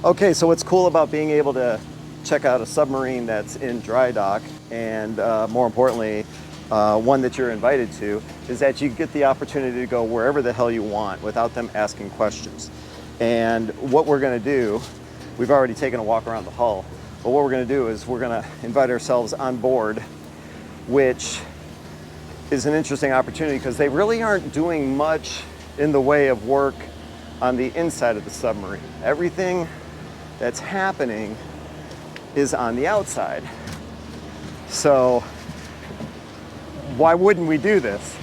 Okay, so what's cool about being able to check out a submarine that's in dry dock, and more importantly, one that you're invited to, is that you get the opportunity to go wherever the hell you want without them asking questions. And what we're gonna do, we've already taken a walk around the hull, but what we're gonna do is we're gonna invite ourselves on board, which is an interesting opportunity because they really aren't doing much in the way of work on the inside of the submarine. Everything that's happening is on the outside. So why wouldn't we do this?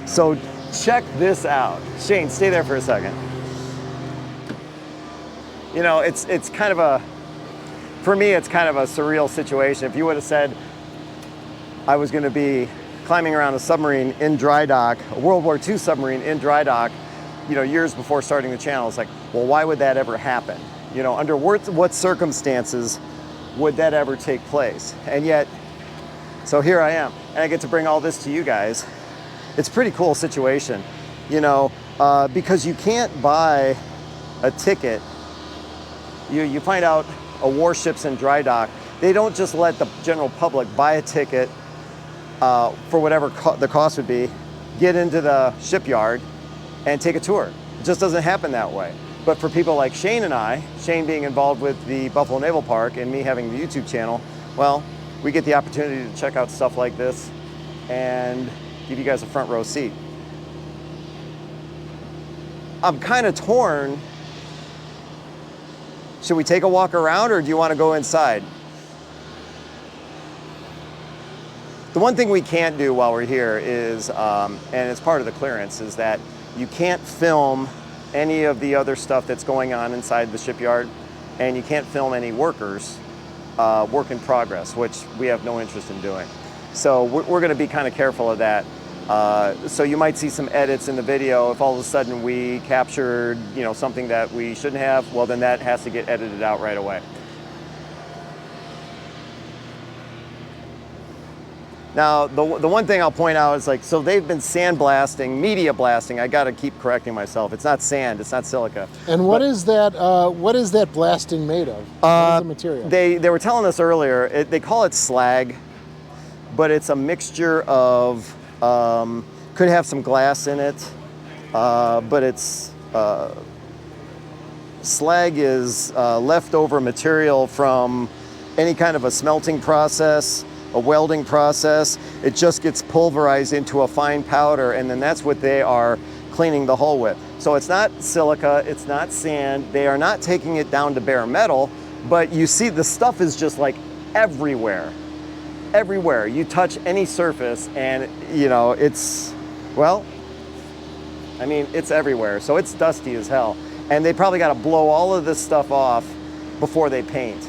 So check this out. Shane, stay there for a second. You know, it's kind of a, for me, it's kind of a surreal situation. If you would have said I was going to be climbing around a submarine in dry dock, a World War II submarine in dry dock, you know, years before starting the channel, it's like, well, why would that ever happen? You know, under what circumstances would that ever take place? And yet, so here I am, and I get to bring all this to you guys. It's a pretty cool situation, you know, because you can't buy a ticket. You find out a warship's in dry dock, they don't just let the general public buy a ticket for whatever the cost would be, get into the shipyard and take a tour. It just doesn't happen that way. But for people like Shane and I, Shane being involved with the Buffalo Naval Park and me having the YouTube channel, well, we get the opportunity to check out stuff like this and give you guys a front row seat. I'm kind of torn. Should we take a walk around, or do you want to go inside? The one thing we can't do while we're here is, and it's part of the clearance, is that you can't film any of the other stuff that's going on inside the shipyard, and you can't film any workers, work in progress, which we have no interest in doing. So we're going to be kind of careful of that. So you might see some edits in the video. If all of a sudden we captured, you know, something that we shouldn't have, well, then that has to get edited out right away. Now, the one thing I'll point out is, like, so they've been sandblasting, media blasting. I got to keep correcting myself. It's not sand, it's not silica. And what is that blasting made of? What is the material? They were telling us earlier, they call it slag, but it's a mixture of, could have some glass in it, but it's, slag is leftover material from any kind of a smelting process, a welding process. It just gets pulverized into a fine powder, and then that's what they are cleaning the hull with. So it's not silica, it's not sand. They are not taking it down to bare metal, but you see the stuff is just like everywhere. Everywhere. You touch any surface and, you know, it's, well, I mean, it's everywhere. So it's dusty as hell. And they probably got to blow all of this stuff off before they paint,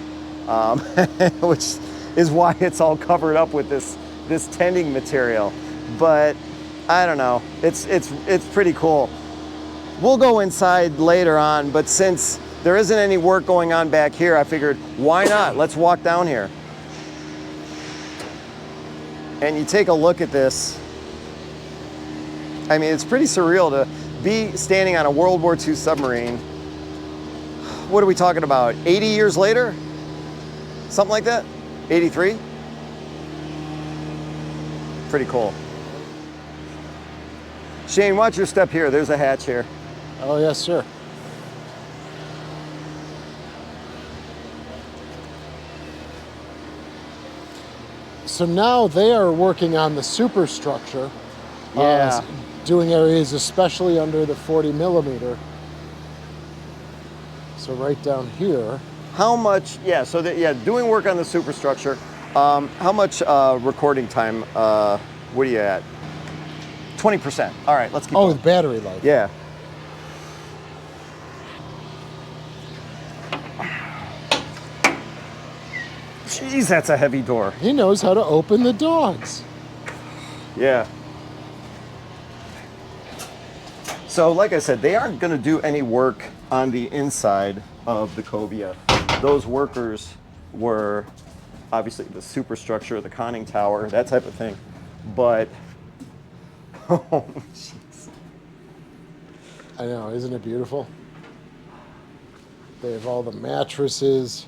which is why it's all covered up with this tending material. But I don't know, it's pretty cool. We'll go inside later on, but since there isn't any work going on back here, I figured, why not? Let's walk down here. And you take a look at this. I mean, it's pretty surreal to be standing on a World War II submarine. What are we talking about? 80 years later? Something like that? 83? Pretty cool. Shane, watch your step here. There's a hatch here. Oh, yes, sir. So now they are working on the superstructure. Yeah. Doing areas especially under the 40 millimeter. So right down here. How much, yeah, so doing work on the superstructure. How much recording time, what are you at? 20%. All right, let's keep going. With battery life. Yeah. Jeez, that's a heavy door. He knows how to open the dogs. Yeah. So like I said, they aren't going to do any work on the inside of the Cobia. Those workers were obviously the superstructure, the conning tower, that type of thing. But, oh, jeez. I know, isn't it beautiful? They have all the mattresses.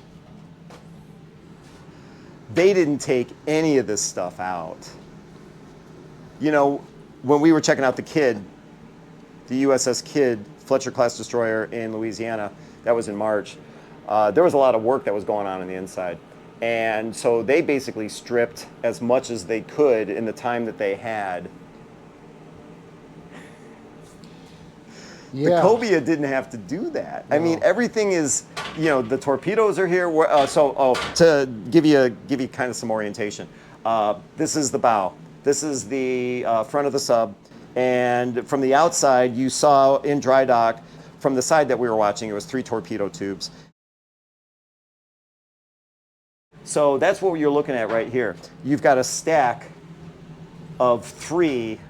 They didn't take any of this stuff out. You know, when we were checking out the Kidd, the USS Kidd, Fletcher class destroyer in Louisiana, that was in March, there was a lot of work that was going on the inside. And so they basically stripped as much as they could in the time that they had. Yeah. The Cobia didn't have to do that. No. I mean, everything is, you know, the torpedoes are here. To give you kind of some orientation, this is the bow. This is the front of the sub. And from the outside, you saw in dry dock, from the side that we were watching, it was 3 torpedo tubes. So that's what you're looking at right here. You've got a stack of 3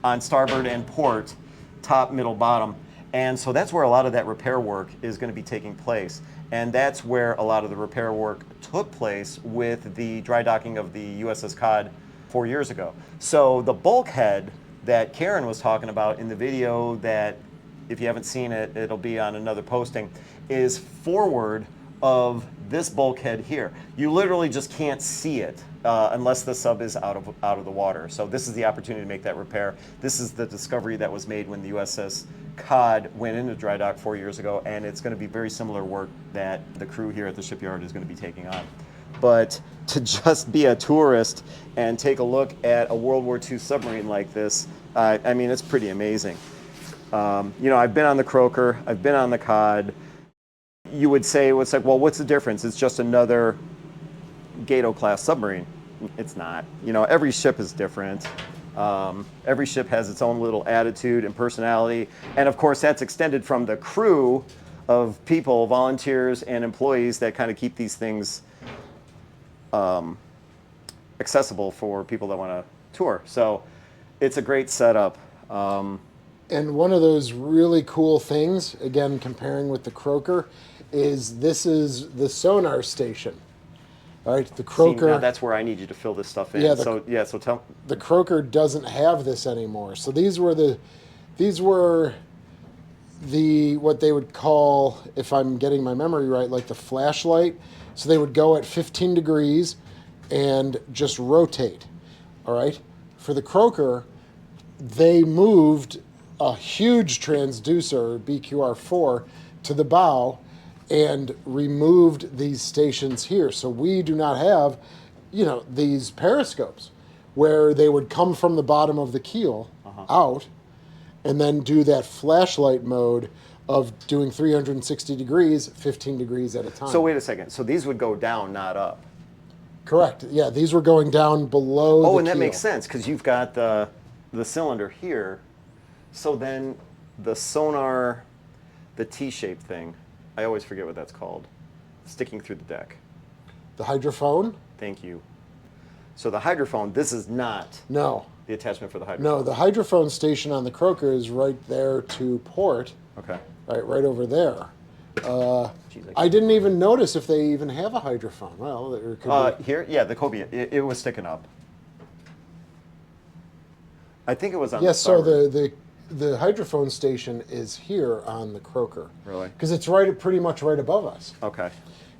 on starboard and port, top, middle, bottom. And so that's where a lot of that repair work is going to be taking place. And that's where a lot of the repair work took place with the dry docking of the USS Cod 4 years ago. So the bulkhead that Karen was talking about in the video that, if you haven't seen it, it'll be on another posting, is forward of this bulkhead here. You literally just can't see it unless the sub is out of the water. So this is the opportunity to make that repair. This is the discovery that was made when the USS Cod went into dry dock 4 years ago, and it's going to be very similar work that the crew here at the shipyard is going to be taking on. But to just be a tourist and take a look at a World War II submarine like this, I mean, it's pretty amazing. You know, I've been on the Croaker, I've been on the Cod. You would say, it's like, well, what's the difference? It's just another gato-class submarine. It's not. You know, every ship is different. Every ship has its own little attitude and personality. And of course, that's extended from the crew of people, volunteers and employees that kind of keep these things accessible for people that want to tour. So it's a great setup. And one of those really cool things, again, comparing with the Croaker, is this is the Sonar Station. All right, the Croaker. See, now that's where I need you to fill this stuff in. Yeah, so tell. The Croaker doesn't have this anymore. So these were the what they would call, if I'm getting my memory right, like the flashlight. So they would go at 15 degrees and just rotate. All right. For the Croaker, they moved a huge transducer, BQR4, to the bow and removed these stations here. So we do not have, you know, these periscopes where they would come from the bottom of the keel out and then do that flashlight mode of doing 360 degrees, 15 degrees at a time. So wait a second. So these would go down, not up. Correct. Yeah, these were going down below the Oh, and that keel. makes sense because you've got the cylinder here. So then the sonar, the T-shaped thing, I always forget what that's called, sticking through the deck. The hydrophone? Thank you. So the hydrophone, this is not No. the attachment for the hydrophone. No, the hydrophone station on the Croaker is right there to port. Okay. Right over there. Jeez, I didn't even notice if they even have a hydrophone. Well, there could be. Here, yeah, the Cobia, it was sticking up. I think it was on Yes, the so starboard. the hydrophone station is here on the Croaker. Really? Because it's pretty much right above us. Okay.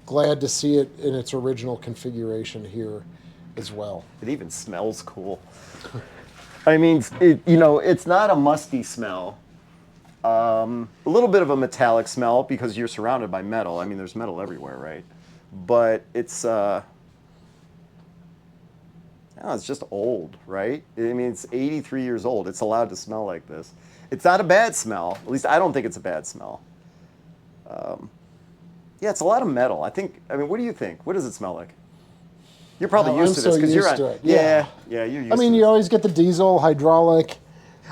Glad to see it in its original configuration here as well. It even smells cool. I mean, it's not a musty smell. A little bit of a metallic smell because you're surrounded by metal. I mean, there's metal everywhere, right? But it's just old, right? I mean, it's 83 years old. It's allowed to smell like this. It's not a bad smell. At least I don't think it's a bad smell. Yeah, it's a lot of metal. I mean, what do you think? What does it smell like? You're probably used to this because you're on. To it. Yeah, you're used to it. I mean, you always get the diesel, hydraulic.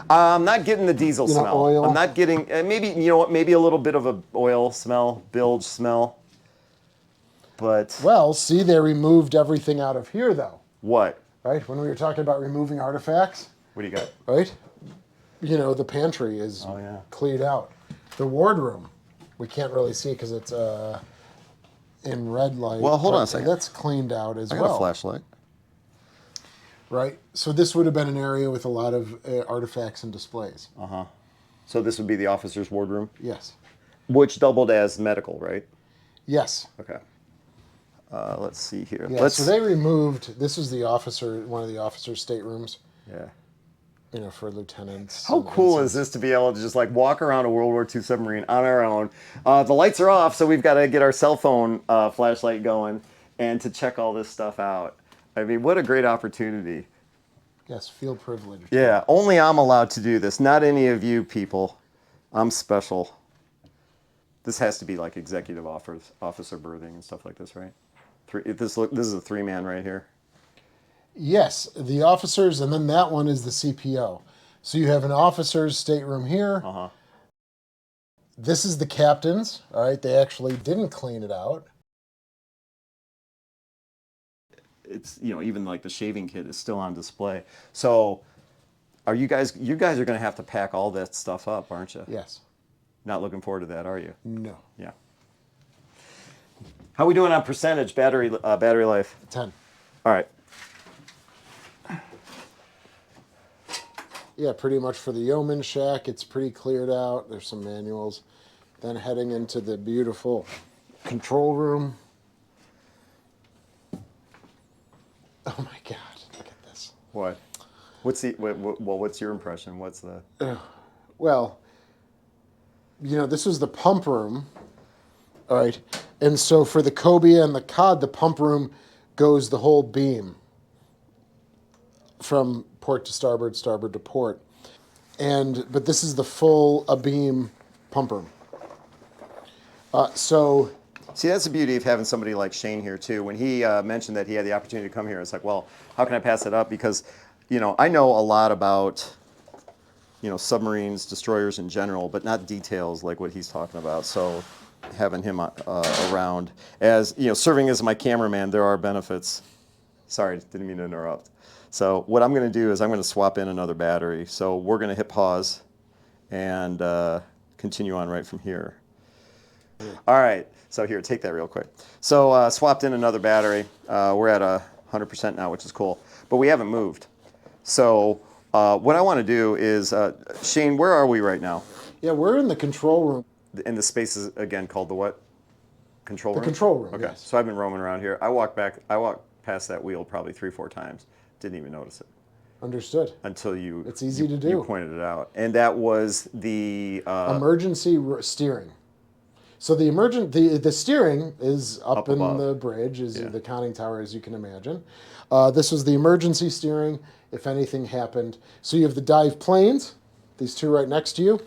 I'm not getting the diesel smell. Oil. I'm not getting, maybe a little bit of a oil smell, bilge smell. But. Well, see, they removed everything out of here, though. What? Right? When we were talking about removing artifacts. What do you got? Right? The pantry is cleared out. The wardroom, we can't really see because it's in red light. Well, hold on a but second. That's cleaned out as I well. got a flashlight. Right. So this would have been an area with a lot of artifacts and displays. So this would be the officer's wardroom, Yes. which doubled as medical, right? Yes. Okay. Let's see here. Yeah. So they removed. This was the officer, one of the officers' staterooms. Yeah. You know, for lieutenants. How cool is this to be able to just like walk around a World War II submarine on our own? The lights are off, so we've got to get our cell phone flashlight going and to check all this stuff out. I mean, what a great opportunity. Yes, feel privileged. Yeah, only I'm allowed to do this, not any of you people. I'm special. This has to be like executive officer berthing and stuff like this, right? This is a 3-man right here. Yes, the officers, and then that one is the CPO. So you have an officer's stateroom here. This is the captain's. All right, they actually didn't clean it out. It's, you know, even like the shaving kit is still on display. So are you guys are going to have to pack all that stuff up, aren't you? Yes. Not looking forward to that, are you? No. Yeah. How are we doing on percentage battery life? 10. All right. Yeah, pretty much for the yeoman shack, it's pretty cleared out. There's some manuals. Then heading into the beautiful control room. Oh my God, look at this. What? What's your impression? What's the? Well, you know, this was the pump room. All right. And so for the Cobia and the Cod, the pump room goes the whole beam from port to starboard, starboard to port. But this is the full abeam pump room. See, that's the beauty of having somebody like Shane here too. When he mentioned that he had the opportunity to come here, it's like, well, how can I pass it up? Because, you know, I know a lot about, you know, submarines, destroyers in general, but not details like what he's talking about. So having him around, as you know, serving as my cameraman, there are benefits. Sorry, didn't mean to interrupt. So what I'm going to do is I'm going to swap in another battery. So we're going to hit pause and continue on right from here. All right, so here, take that real quick. So swapped in another battery. We're at 100% now, which is cool, but we haven't moved. So what I want to do is, Shane, where are we right now? Yeah, we're in the control room. And the space is, again, called the what? Control room? The control room, Okay, yes. so I've been roaming around here. I walked past that wheel probably 3-4 times. Didn't even notice it. Understood. Until you. It's easy to do. You pointed it out. And that was the... emergency steering. So the steering is up in above. the bridge, the conning tower, as you can imagine. This was the emergency steering if anything happened. So you have the dive planes, these two right next to you.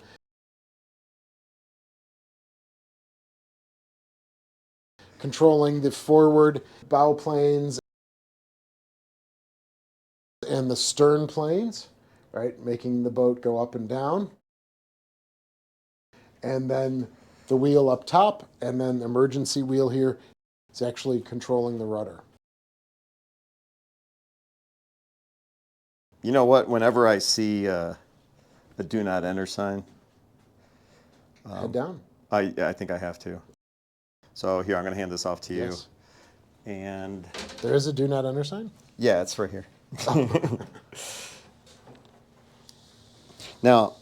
Controlling the forward bow planes and the stern planes, right, making the boat go up and down. And then the wheel up top, and then the emergency wheel here is actually controlling the rudder. You know what? Whenever I see a do not enter sign, Head down. I think I have to. So here, I'm going to hand this off to you. Yes. And There is a do not enter sign? yeah, it's right here. Now,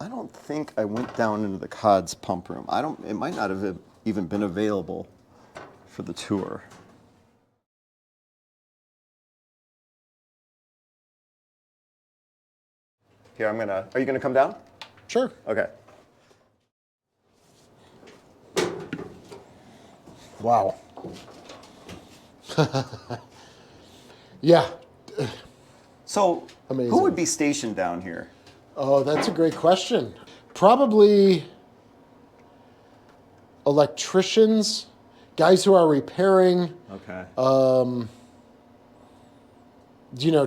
I don't think I went down into the COD's pump room. It might not have even been available for the tour. Here, are you gonna come down? Sure. Okay. Wow. Yeah. So, Amazing. who would be stationed down here? Oh, that's a great question. Probably electricians, guys who are repairing, Okay.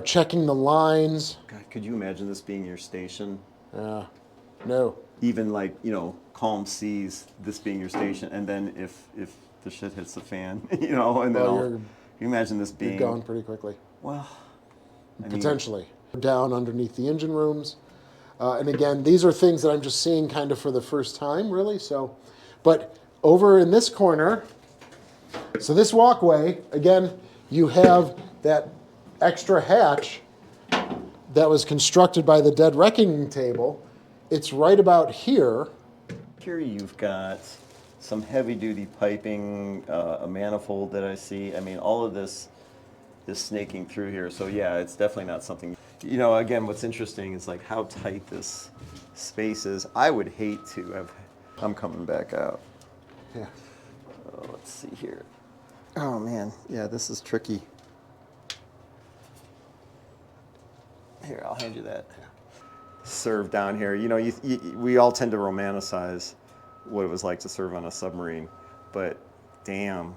checking the lines. God, could you imagine this being your station? No. Even like, calm seas, this being your station, and then if the shit hits the fan, and then can you imagine this being... You're gone pretty quickly. Well, Potentially. Down underneath the engine rooms. And again, these are things that I'm just seeing kind of for the first time, really. So, but over in this corner, So this walkway, again, you have that extra hatch that was constructed by the dead reckoning table. It's right about here. Here you've got some heavy-duty piping, a manifold that I see. I mean, all of this is snaking through here. So yeah, it's definitely not something. You know, again, what's interesting is like how tight this space is. I would hate to have. I'm coming back out. Yeah. Oh, let's see here. Oh man, yeah, this is tricky. Here, I'll hand you that. Serve down here. You know, we all tend to romanticize what it was like to serve on a submarine, but damn.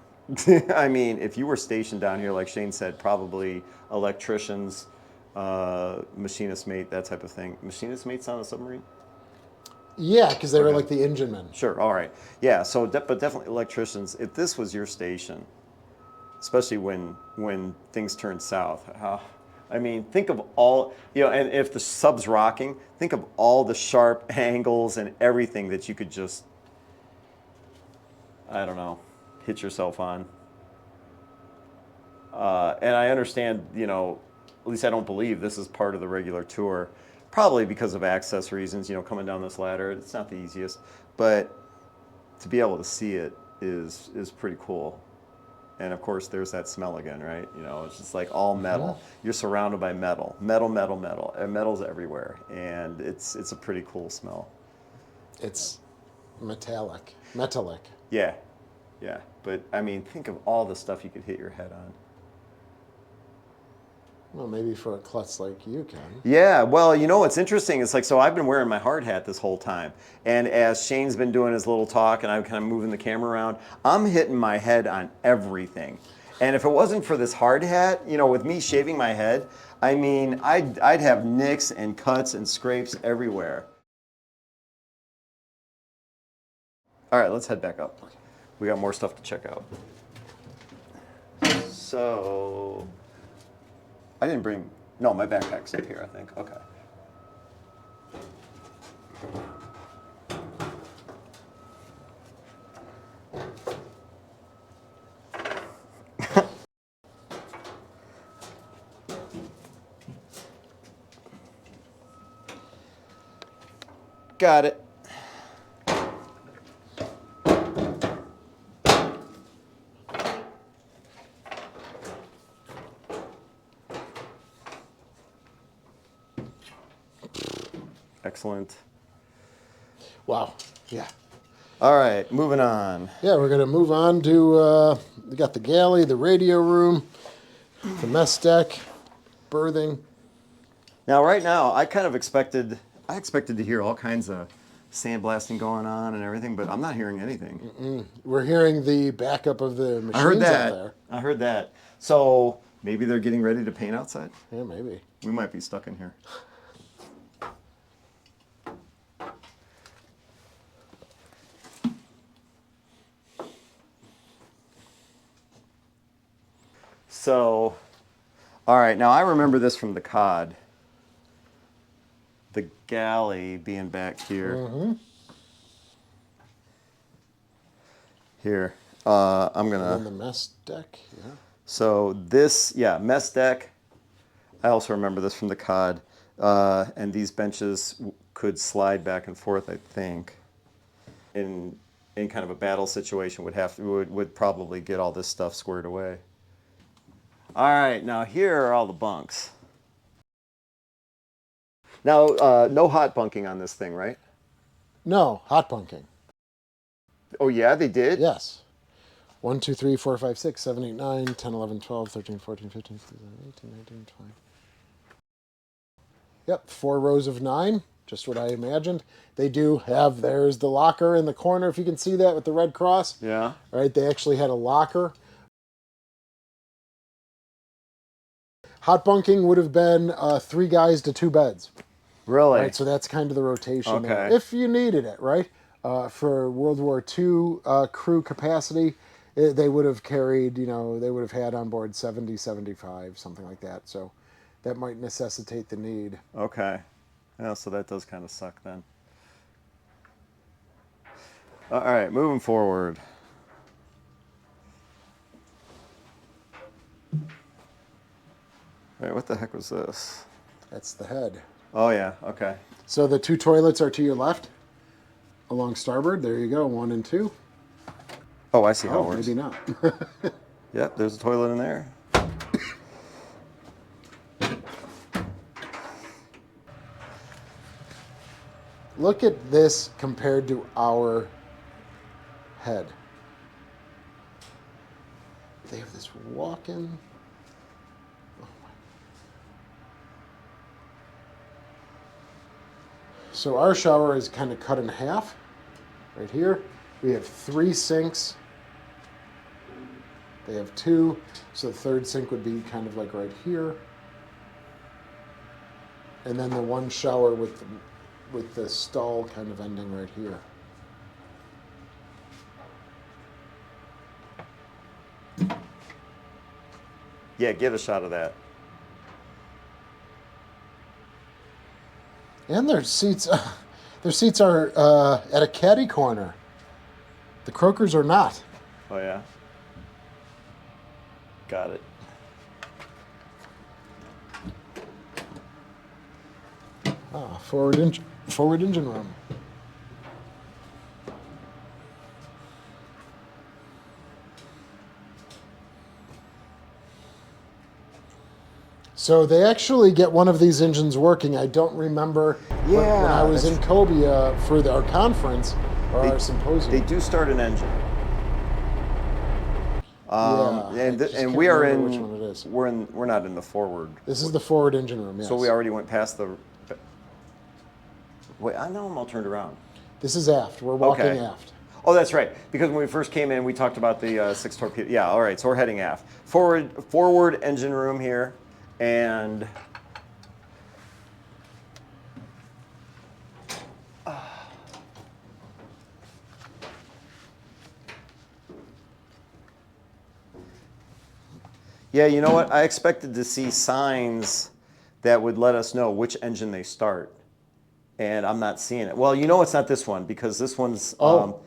I mean, if you were stationed down here, like Shane said, probably electricians, machinist mate, that type of thing. Machinist mates on a submarine? Yeah, because they were Okay. like the engine men. Sure, all right. Yeah, so, but definitely electricians. If this was your station, especially when things turn south, I mean, think of all, you know, and if the sub's rocking, think of all the sharp angles and everything that you could just, I don't know, hit yourself on. And I understand, you know, at least I don't believe this is part of the regular tour, probably because of access reasons, you know, coming down this ladder, it's not the easiest, but to be able to see it is pretty cool. And of course, there's that smell again, right? You know, it's just like all metal. You're surrounded by metal, metal, metal, metal, and metal's everywhere, and it's a pretty cool smell. It's metallic. Yeah, yeah. But I mean, think of all the stuff you could hit your head on. Well, maybe for a klutz like you can. Yeah, well, you know what's interesting? It's like, so I've been wearing my hard hat this whole time. And as Shane's been doing his little talk and I'm kind of moving the camera around, I'm hitting my head on everything. And if it wasn't for this hard hat, you know, with me shaving my head, I mean, I'd have nicks and cuts and scrapes everywhere. All right, let's head back up. We got more stuff to check out. So, I didn't bring, no, my backpack's up here, I think. Okay. Got it. Excellent. Wow. Yeah. All right, moving on. Yeah, we're going to move on to, we got the galley, the radio room, the mess deck, berthing. Now, right now, I expected to hear all kinds of sandblasting going on and everything, but I'm not hearing anything. We're hearing the backup of the machines I heard out that. there. I heard that. So maybe they're getting ready to paint outside? Yeah, maybe. We might be stuck in here. So, all right, now I remember this from the COD. The galley being back here. Mm-hmm. Here, I'm And then gonna. the mess deck, yeah. So this, yeah, mess deck. I also remember this from the COD, and these benches could slide back and forth. I think, in kind of a battle situation, would probably get all this stuff squared away. All right, now here are all the bunks. Now, no hot bunking on this thing, right? No, hot bunking. Oh yeah, they did? Yes. 1, 2, 3, 4, 5, 6, 7, 8, 9, 10, 11, 12, 13, 14, 15, 16, 17, 18, 19, 20. Yep, 4 rows of 9, just what I imagined. They do have, there's the locker in the corner, if you can see that with the red cross. Yeah. All right, they actually had a locker. Hot bunking would have been 3 guys to 2 beds. Really? Right, so that's kind of the rotation there, Okay. if you needed it, right? For World War II crew capacity, they would have carried, you know, they would have had on board 70, 75, something like that. So that might necessitate the need. Okay. Yeah, so that does kind of suck then. All right, moving forward. All right, what the heck was this? That's the head. Oh yeah, okay. So the 2 toilets are to your left, along starboard. There you go, 1 and 2. Oh, I see how it Oh, works. maybe not. Yep, there's a toilet in there. Look at this compared to our head. They have this walk-in. Oh my. So our shower is kind of cut in half. Right here, we have 3 sinks. They have 2, so the third sink would be kind of like right here. And then the one shower with the stall kind of ending right here. Yeah, get a shot of that. And their seats are at a caddy corner. The Croakers are not. Oh yeah. Got it. Forward engine room. So they actually get one of these engines working. I don't remember when I was in Cobia for our conference or our symposium. They do start an engine. And we are in. Which one it is. We're not in the forward. This is the forward engine room. Yes. So we already went past the. Wait, I know I'm all turned around. This is aft. We're walking aft. Oh, that's right. Because when we first came in, we talked about the 6 torpedo. Yeah, all right. So we're heading aft. Forward engine room here, and yeah, you know what? I expected to see signs that would let us know which engine they start, and I'm not seeing it. Well, you know it's not this one because this one's all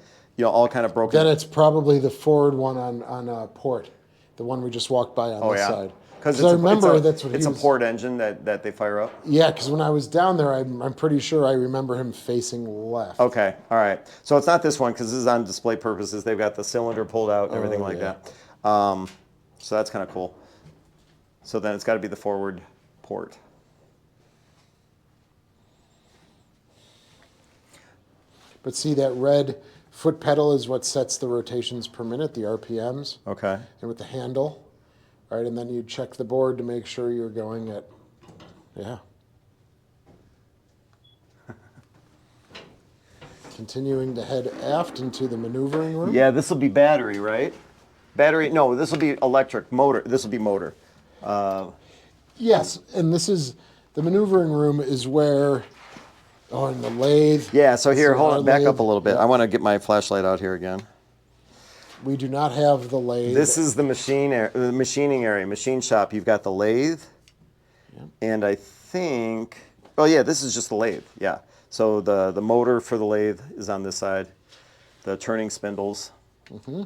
kind of broken. Then it's probably the forward one on port, the one we just walked by on this side. Because I remember that's what it's a port engine that they fire up. Yeah, because when I was down there, I'm pretty sure I remember him facing left. Okay, all right. So it's not this one because this is on display purposes. They've got the cylinder pulled out and everything like that. So that's kind of cool. So then it's got to be the forward port. But see, that red foot pedal is what sets the rotations per minute, the RPMs. Okay. And with the handle, right? And then you check the board to make sure you're going at, yeah. Continuing to head aft into the maneuvering room. Yeah, this will be battery, right? Battery? No, this will be electric motor. This will be motor. Yes, and this is the maneuvering room is where. Oh, and the lathe. Yeah, so here, hold on, back lathe. up a little bit. I want to get my flashlight out here again. We do not have the lathe. This is the machining area, machine shop. You've got the lathe, and I think, oh yeah, this is just the lathe, yeah. So the motor for the lathe is on this side, the turning spindles. Mm-hmm.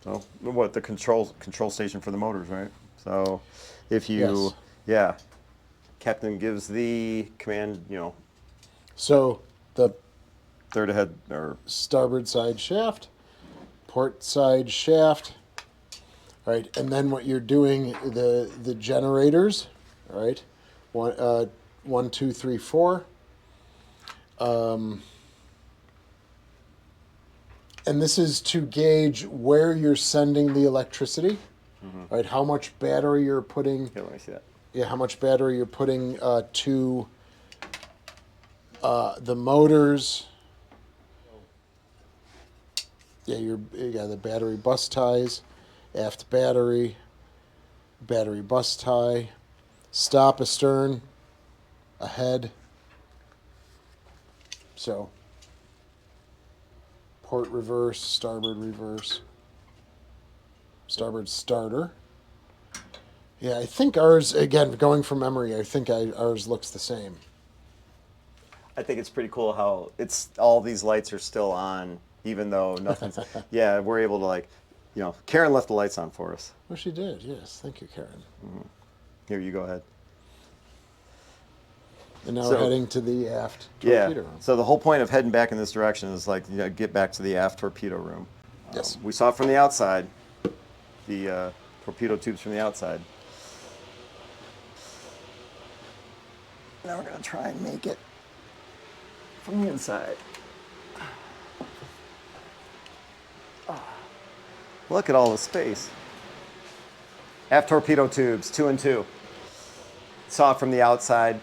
So what, the control station for the motors, right? So if you, captain gives the command, So the third ahead or starboard side shaft, port side shaft, right? And then what you're doing, the generators, right? 1, 2, 3, 4. And this is to gauge where you're sending the electricity, right? How much battery you're putting. Here, let me see that. Yeah, how much battery you're putting to the motors. Yeah, you got the battery bus ties, aft battery, battery bus tie, stop astern, ahead. So. Port reverse, starboard starter. Yeah, I think ours, again, going from memory, I think ours looks the same. I think it's pretty cool how all these lights are still on, even though nothing's. Yeah, we're able to like, Karen left the lights on for us. Well, she did. Yes, thank you, Karen. Here, you go ahead. And now we're heading to the aft torpedo room. So the whole point of heading back in this direction is like, get back to the aft torpedo room. Yes. We saw it from the outside, the torpedo tubes from the outside. Now we're going to try and make it from the inside. Look at all the space. Aft torpedo tubes, 2 and 2. Saw it from the outside.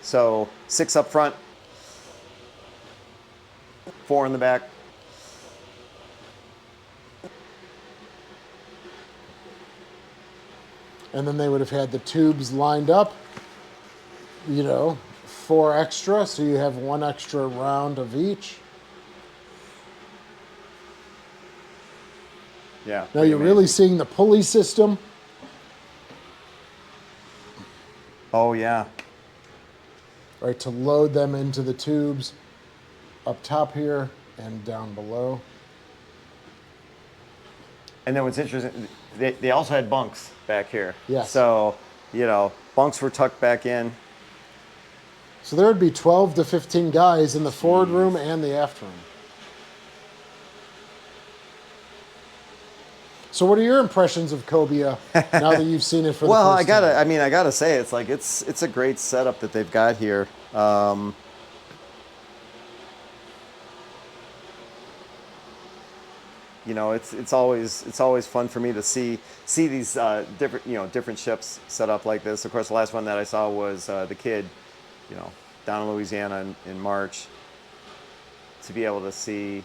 So 6 up front, 4 in the back. And then they would have had the tubes lined up, 4 extra, so you have 1 extra round of each. Yeah. Now you're really seeing the pulley system. Oh, yeah. Right, to load them into the tubes up top here and down below. And then what's interesting, they also had bunks back here. Yes. So, bunks were tucked back in. So there would be 12 to 15 guys in the forward room and the aft room. So what are your impressions of Cobia now that you've seen it for the Well, first time? I gotta say, it's a great setup that they've got here. It's always fun for me to see these different ships set up like this. Of course, the last one that I saw was the Kid, down in Louisiana in March. To be able to see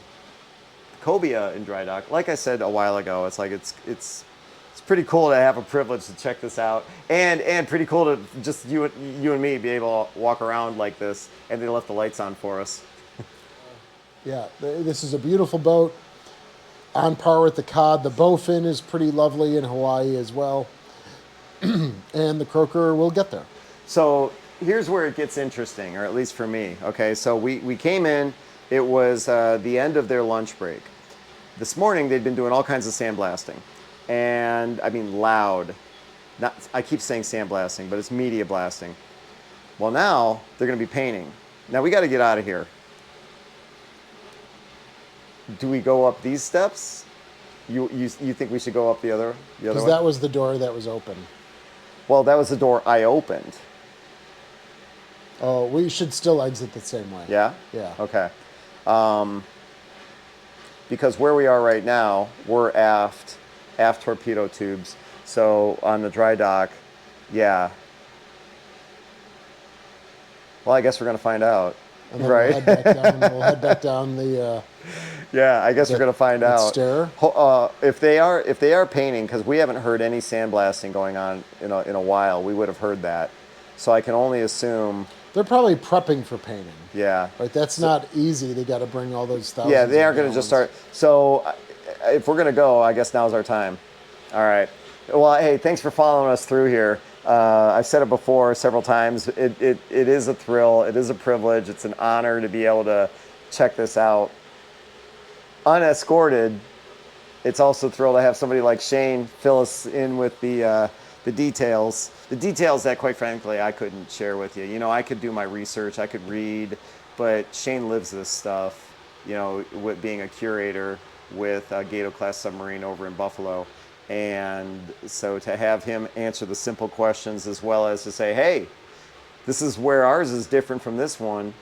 Cobia in dry dock, like I said a while ago, it's pretty cool to have a privilege to check this out, and pretty cool to just you and me be able to walk around like this, and they left the lights on for us. Yeah, this is a beautiful boat, on par with the cod. The bowfin is pretty lovely in Hawaii as well, and the croaker will get there. So here's where it gets interesting, or at least for me. Okay, so we came in. It was the end of their lunch break. This morning they'd been doing all kinds of sandblasting, and I mean loud. I keep saying sandblasting, but it's media blasting. Well, now they're going to be painting. Now we got to get out of here. Do we go up these steps? You think we should go up the other way? Because that was the door that was open. Well, that was the door I opened. Oh, we should still exit the same way. Yeah? Yeah. Okay. Because where we are right now, we're aft torpedo tubes. So on the dry dock, yeah. Well, I guess we're going to find out. And then right? we'll head back down the... yeah, I guess we're going to find out. Stair. If they are painting, because we haven't heard any sandblasting going on in a while, we would have heard that. So I can only assume... They're probably prepping for painting. Yeah. Right, that's not easy. They got to bring all those thousands. Yeah, they aren't going to just start. So if we're going to go, I guess now's our time. All right. Well, hey, thanks for following us through here. I've said it before several times. It is a thrill. It is a privilege. It's an honor to be able to check this out unescorted. It's also a thrill to have somebody like Shane fill us in with the details. The details that, quite frankly, I couldn't share with you. I could do my research, I could read, but Shane lives this stuff, with being a curator with gato-class submarine over in Buffalo. And so to have him answer the simple questions as well as to say, hey, this is where ours is different from this one,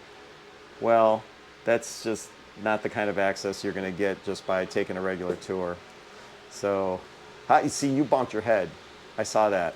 well, that's just not the kind of access you're going to get just by taking a regular tour. So, you see, you bumped your head. I saw that.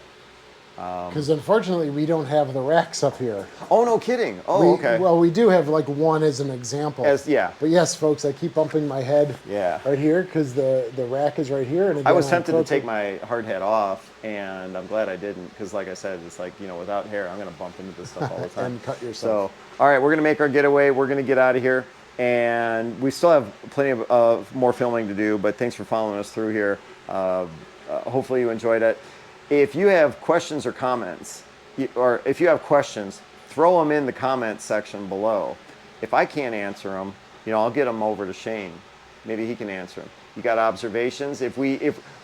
Because unfortunately, we don't have the racks up here. Oh, no kidding. Oh, okay. Well, we do have like one as an example. Yeah. But yes, folks, I keep bumping my head right here because the rack is right here. And again, I was tempted to take my hard hat off, and I'm glad I didn't because, like I said, it's like, without hair, I'm going to bump into this stuff all the time. And cut yourself. So, all right, we're going to make our getaway. We're going to get out of here. And we still have plenty of more filming to do, but thanks for following us through here. Hopefully you enjoyed it. If you have questions or comments, or if you have questions, throw them in the comment section below. If I can't answer them, I'll get them over to Shane. Maybe he can answer them. You got observations? If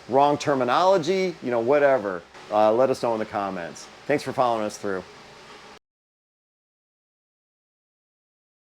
wrong terminology, whatever, let us know in the comments. Thanks for following us through.